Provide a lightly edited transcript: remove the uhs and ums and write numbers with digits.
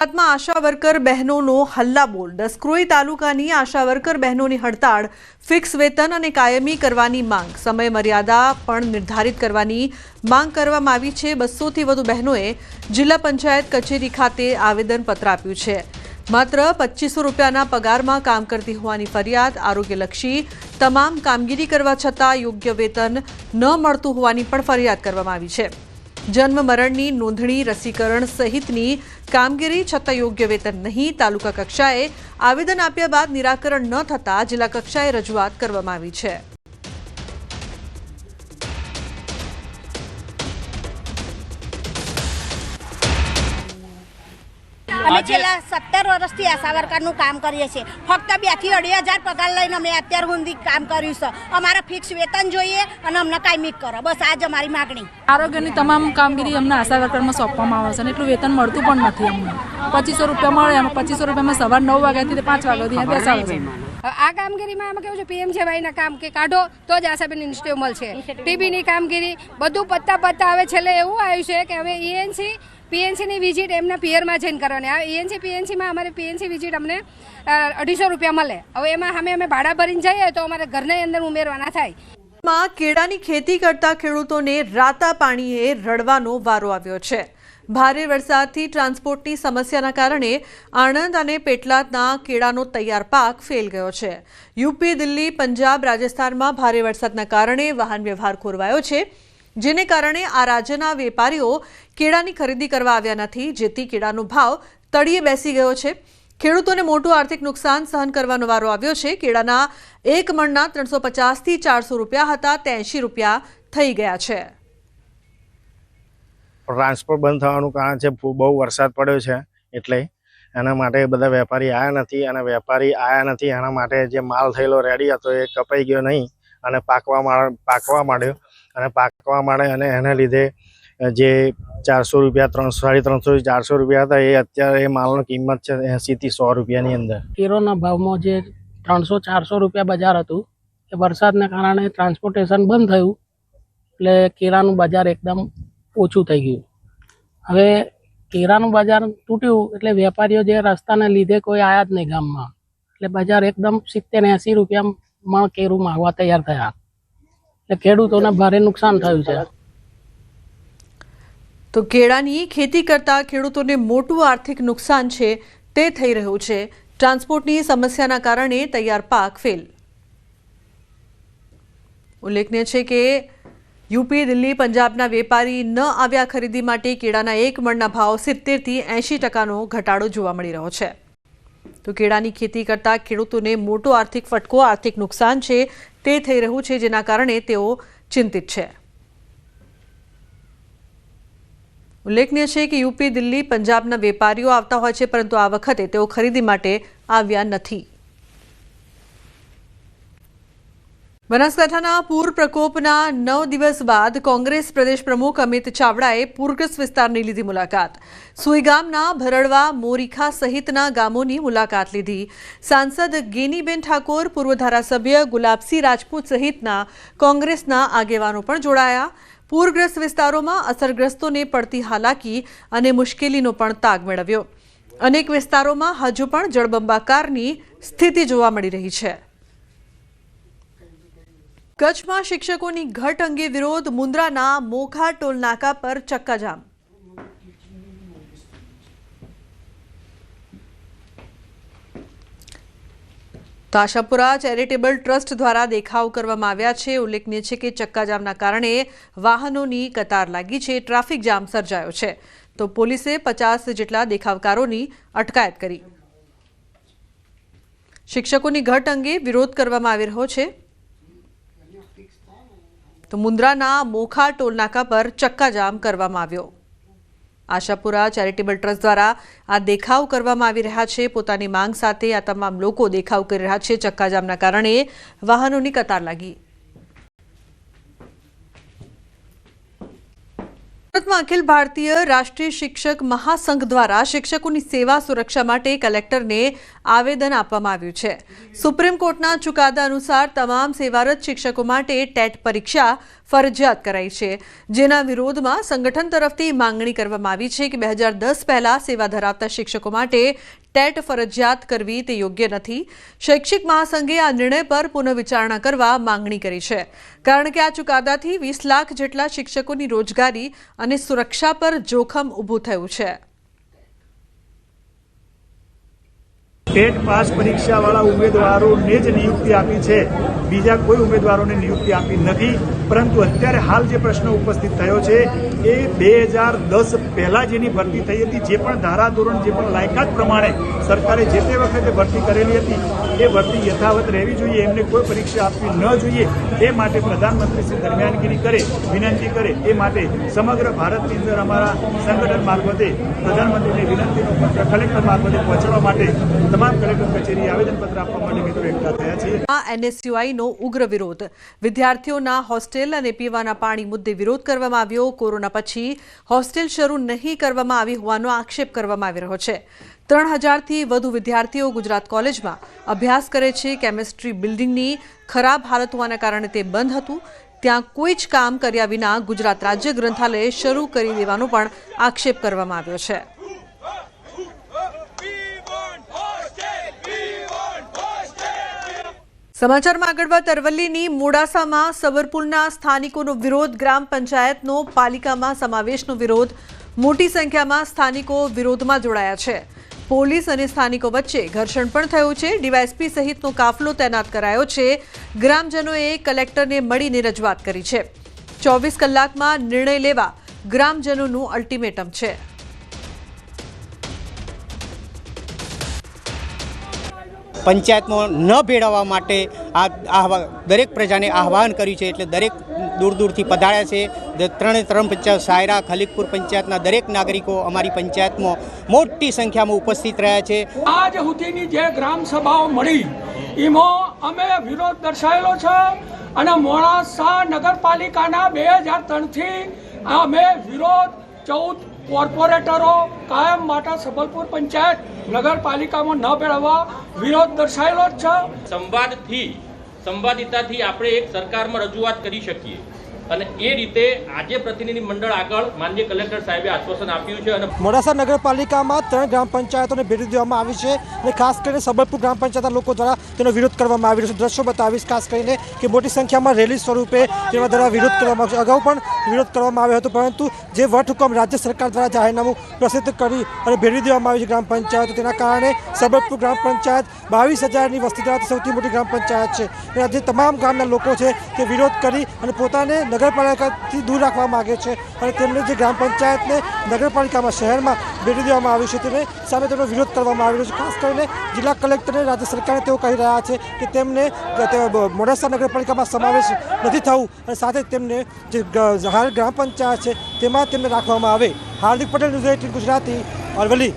માં આશા વર્કર બહેનોનો હલ્લાબોલ। દસક્રોઈ તાલુકાની આશા વર્કર બહેનોની હડતાળ, ફિક્સ વેતન અને કાયમી કરવાની માંગ, સમય મર્યાદા પણ નિર્ધારિત કરવાની માંગ કરવામાં આવી છે। 200 થી વધુ બહેનોએ જિલ્લા પંચાયત કચેરી ખાતે આવેદનપત્ર આપ્યું છે। માત્ર 2500 રૂપિયાના પગારમાં કામ કરતી હોવાની ફરિયાદ, આરોગ્યલક્ષી તમામ કામગીરી કરવા છતાં યોગ્ય વેતન ન મળતું હોવાની પણ ફરિયાદ કરવામાં આવી છે। जन्म मरणनी नोंधणी, रसीकरण सहितनी कामगीरी छतां योग्य वेतन नहीं। तालुका कक्षाए आवेदन आप्या बाद निराकरण न थता जिल्ला कक्षाए रजूआत करवामां आवी छे। અમે છેલ્લા 17 વર્ષથી આશા વર્કરનું કામ કરીએ છીએ। ફક્ત 2 થી 2.5 પગાર લઈને અમે અત્યાર સુધી કામ કર્યું છે। અમારા ફિક્સ વેતન જોઈએ અને અમને કાયમી કરો, બસ આ જ અમારી માગણી। આરોગ્યની તમામ કામગીરી અમને આશા વર્કરમાં સોંપવામાં આવે છે અને એટલું વેતન મળતું પણ નથી। અમને 2500 રૂપિયા મળે, એમાં 2500 રૂપિયામાં સવાર 9 વાગ્યાથી 5 વાગ્યા સુધી બેસાડે છે। આ કામગીરીમાં આમાં કેવું છે, પીએમજેવાયના કામ કે કાઢો તો જ આશાબેન ઇન્સ્ટિટ્યૂટ મળશે। ટીબીની કામગીરી બધું પત્તા હવે છેલ્લે એવું આવ્યું છે કે હવે ઈએનસી પીએનસીની વિઝિટ એમના પિયરમાં જઈને કરવાની। આ ઈએનસી પીએનસીમાં અમારે પીએનસી વિઝિટ અમને 250 રૂપિયા મળે। હવે એમાં અમે ભાડા ભરીને જઈએ તો અમારે ઘરની અંદર ઉમેરવાના થાય। માં કેળાની ખેતી કરતા ખેડૂતોને રાતા પાણીએ રડવાનો વારો આવ્યો છે। ભારે વરસાદથી ટ્રાન્સપોર્ટની સમસ્યાના કારણે આણંદ અને પેટલાદના કેળાનો તૈયાર પાક ફેલ ગયો છે। યુપી, દિલ્હી, પંજાબ, રાજસ્થાનમાં ભારે વરસાદના કારણે વાહન વ્યવહાર ખોરવાયો છે, જેને કારણે આ રાજ્યના વેપારીઓ કેળાની ખરીદી કરવા આવ્યા નથી, જેથી કેળાનો ભાવ તળિયે બેસી ગયો છે। ખેડૂતોને મોટું આર્થિક નુકસાન સહન કરવાનો વારો આવ્યો છે। કેળાના એક મણના 350 થી 400 રૂપિયા હતા, તે 80 રૂપિયા થઈ ગયા છે। ટ્રાન્સપોર્ટ બંધ થવાનું કારણ છે બહુ વરસાદ પડ્યો છે, એટલે એના માટે બધા વેપારી આવ્યા નથી અને વેપારી આવ્યા નથી એના માટે જે માલ થયેલો રેડી હતો એ કપાઈ ગયો નહીં અને પાકવા માંડ્યો અને પાકવા માંડે અને એને લીધે જે 400 રૂપિયા 350 400 રૂપિયા હતા એ અત્યારે એ માલની કિંમત છે 80 થી 100 રૂપિયાની અંદર। કેરોના ભાવમાં જે 300-400 રૂપિયા બજાર હતું એ વરસાદને કારણે ટ્રાન્સપોર્ટેશન બંધ થયું એટલે કેરાનું બજાર એકદમ ઓછું થઈ ગયું। હવે કેરાનું બજાર તૂટ્યું એટલે વેપારીઓ જે રસ્તાને લીધે કોઈ આયા જ નહીં ગામમાં, એટલે બજાર એકદમ 70-80 રૂપિયામાં કેરું માંગવા તૈયાર થયા, એટલે ખેડૂતોને ભારે નુકસાન થયું છે। તો કેળાની ખેતી કરતા ખેડૂતોને મોટું આર્થિક નુકસાન છે તે થઈ રહ્યું છે। ટ્રાન્સપોર્ટની સમસ્યાના કારણે તૈયાર પાક ફેલ। ઉલ્લેખનીય છે કે યુપી, દિલ્હી, પંજાબના વેપારી ન આવ્યા ખરીદી માટે કેળાના એક મણના ભાવ 70 થી 80% ઘટાડો જોવા મળી રહ્યો છે। તો કેળાની ખેતી કરતા ખેડૂતોને મોટો આર્થિક ફટકો, આર્થિક નુકસાન છે તે થઈ રહ્યું છે, જેના કારણે તેઓ ચિંતિત છે। ઉલ્લેખનીય છે કે યુપી, દિલ્હી, પંજાબના વેપારીઓ આવતા હોય છે, પરંતુ આ વખતે તેઓ ખરીદી માટે આવ્યા નથી। બનાસકાંઠાના પૂર પ્રકોપના 9 દિવસ બાદ કોંગ્રેસ પ્રદેશ પ્રમુખ અમિત ચાવડાએ પૂરગ્રસ્ત વિસ્તારની લીધી મુલાકાત। સુઈગામના ભરડવા, મોરીખા સહિતના ગામોની મુલાકાત લીધી। સાંસદ ગેનીબેન ઠાકોર, પૂર્વ ધારાસભ્ય ગુલાબસિંહ રાજપૂત સહિતના કોંગ્રેસના આગેવાનો પણ જોડાયા। પૂરગ્રસ્ત વિસ્તારોમાં અસરગ્રસ્તોને પડતી હાલાકી અને મુશ્કેલીનો પણ તાગ મેળવ્યો। અનેક વિસ્તારોમાં હજુ પણ જળબંબાકારની સ્થિતિ જોવા મળી રહી છે। કચ્છમાં શિક્ષકોની ઘટ અંગે વિરોધ, મુન્દ્રાના મોખા ટોલ નાકા પર ચક્કાજામ। તો આશાપુરા ચેરિટેબલ ટ્રસ્ટ દ્વારા દેખાવ કરવામાં આવ્યા છે। ઉલ્લેખનીય છે કે ચક્કાજામના કારણે વાહનોની કતાર લાગી છે, ટ્રાફિક જામ સર્જાયો છે। તો પોલીસે 50 જેટલા દેખાવકારોની અટકાયત કરી। શિક્ષકોની ઘટ અંગે વિરોધ કરવામાં આવી રહ્યો છે। તો મુન્દ્રાના મોખા ટોલનાકા પર ચક્કાજામ કરવામાં આવ્યો। આશાપુરા ચેરિટેબલ ટ્રસ્ટ દ્વારા આ દેખાવ કરવામાં આવી રહ્યા છે। પોતાની માંગ સાથે આ તમામ લોકો દેખાવ કરી રહ્યા છે। ચક્કાજામના કારણે વાહનોની કતાર લાગી। સુરતમાં અખિલ ભારતીય રાષ્ટ્રીય શિક્ષક મહાસંઘ દ્વારા શિક્ષકોની સેવા સુરક્ષા માટે કલેક્ટરને આવેદન આપવામાં આવ્યું છે. સુપ્રીમ કોર્ટના ચુકાદા અનુસાર તમામ સેવારત શિક્ષકો માટે ટેટ પરીક્ષા ફરજિયાત કરાઈ છે, જેના વિરોધમાં સંગઠન તરફથી માંગણી કરવામાં આવી છે કે 2010 પહેલા સેવા ધરાવતા શિક્ષકો માટે ટેટ ફરજિયાત કરવી તે યોગ્ય નથી. શૈક્ષિક મહાસંઘે આ નિર્ણય પર પુનઃવિચારણા કરવા માંગણી કરી છે, કારણ કે આ ચુકાદાથી 20 લાખ જેટલા શિક્ષકોની રોજગારી અને સુરક્ષા પર જોખમ ઊભું થયું છે. ટેટ પાસ પરીક્ષાવાળા ઉમેદવારોને જ નિયુક્તિ આપી છે, બીજા કોઈ ઉમેદવારોને નિયુક્તિ આપી નથી. પરંતુ અત્યારે હાલ જે પ્રશ્ન ઉપસ્થિત થયો છે એ 2010 પહેલા જેની ભરતી થઈ હતી, જે પણ ધારાધોરણ, જે પણ લાયકાત પ્રમાણે સરકારે જે તે વખતે ભરતી કરેલી હતી એ ભરતી યથાવત રહેવી જોઈએ, એમને કોઈ પરીક્ષા આપવી ન જોઈએ. એ માટે પ્રધાનમંત્રી શ્રી દરમિયાનગીરી કરે, વિનંતી કરે. એ માટે સમગ્ર ભારતની અંદર અમારા સંગઠન મારફતે પ્રધાનમંત્રીને વિનંતીનો પત્ર કલેક્ટર મારફતે પહોંચાડવા માટે તમામ કલેક્ટર કચેરીએ આવેદનપત્ર આપવા માટે મિત્રો એકઠા થયા છીએ. NSUIનો ઉગ્ર વિરોધ. વિદ્યાર્થીઓના હોસ્ટેલ અને પીવાના પાણી મુદ્દે વિરોધ કરવામાં આવ્યો. કોરોના પછી હોસ્ટેલ શરૂ નહીં કરવામાં આવી હોવાનો આક્ષેપ કરવામાં આવી રહ્યો છે. 3000થી વધુ વિદ્યાર્થીઓ ગુજરાત કોલેજમાં અભ્યાસ કરે છે. કેમિસ્ટ્રી બિલ્ડિંગની ખરાબ હાલત હોવાના કારણે તે બંધ હતું. ત્યાં કોઈ જ કામ કર્યા વિના ગુજરાત રાજ્ય ગ્રંથાલય શરૂ કરી દેવાનો પણ આક્ષેપ કરવામાં આવ્યો છે. સમાચારમાં આગળ વાત અરવલ્લીની મોડાસામાં સબરપુરના સ્થાનિકોનો વિરોધ. ગ્રામ પંચાયતનો પાલિકામાં સમાવેશનો વિરોધ. મોટી સંખ્યામાં સ્થાનિકો વિરોધમાં જોડાયા છે. પોલીસ અને સ્થાનિકો વચ્ચે ઘર્ષણ પણ થયું છે. ડીવાયએસપી સહિતનો કાફલો તૈનાત કરાયો છે. ગ્રામજનોએ કલેક્ટરને મળીને રજૂઆત કરી છે. 24 કલાકમાં નિર્ણય લેવા ગ્રામજનોનું અલ્ટિમેટમ છે. પંચાયતમાં ન ભેળવવા માટે દરેક પ્રજાને આહવાન કર્યું છે. એટલે દરેક દૂર દૂરથી પધાર્યા છે. ત્રણ પંચાયત, સાયરા, ખલીકપુર પંચાયતના દરેક નાગરિકો અમારી પંચાયતમાં મોટી સંખ્યામાં ઉપસ્થિત રહ્યા છે. આજ સુધીની જે ગ્રામ સભાઓ મળી એમાં અમે વિરોધ દર્શાવેલો છે અને મોડાસા નગરપાલિકાના 2003થી અમે વિરોધ 14 કોર્પોરેટરો કાયમ માટે સબલપુર પંચાયત નગરપાલિકામાં ન ભેળવવા વિરોધ દર્શાવેલો જ છે. સંવાદિતાથી આપણે એક સરકારમાં રજૂઆત કરી શકીએ અને એ રીતે આજે પ્રતિનિધિ મંડળ આગળ માનનીય કલેક્ટર સાહેબે આશ્વાસન આપ્યું છે. અને મોડાસા નગરપાલિકામાં 3 ગ્રામ પંચાયતોને ભેટી દેવામાં આવી છે અને ખાસ કરીને સબલપુર ગ્રામ પંચાયતના લોકો દ્વારા તેનો વિરોધ કરવામાં આવી રહ્યો છે. દ્રશ્યો બતાવીશ ખાસ કરીને કે મોટી સંખ્યામાં રેલી સ્વરૂપે તેના દ્વારા વિરોધ કરવામાં આવ્યો છે. અગાઉ પણ વિરોધ કરવામાં આવ્યો હતો, પરંતુ જે વટહુકમ રાજ્ય સરકાર દ્વારા જાહેરનામું પ્રસિદ્ધ કરી અને ભેટી દેવામાં આવી છે ગ્રામ પંચાયતો, તેના કારણે સબલપુર ગ્રામ પંચાયત 22,000ની વસ્તી ધરાવતી સૌથી મોટી ગ્રામ પંચાયત છે. અને આજે તમામ ગામના લોકો છે તે વિરોધ કરી અને પોતાને નગરપાલિકાથી દૂર રાખવા માગે છે અને તેમને જે ગ્રામ પંચાયતને નગરપાલિકામાં શહેરમાં ભેટી દેવામાં આવ્યું છે તેને સામે તેમનો વિરોધ કરવામાં આવી રહ્યો છે. ખાસ કરીને જિલ્લા કલેક્ટરને રાજ્ય સરકારને તેઓ કહી રહ્યા છે કે તેમને મોડાસા નગરપાલિકામાં સમાવેશ નથી થવું અને સાથે તેમને જે હાલ ગ્રામ પંચાયત છે તેમાં તેમને રાખવામાં આવે. હાર્દિક પટેલ, ન્યૂઝ 18 ગુજરાતી, અરવલ્લી.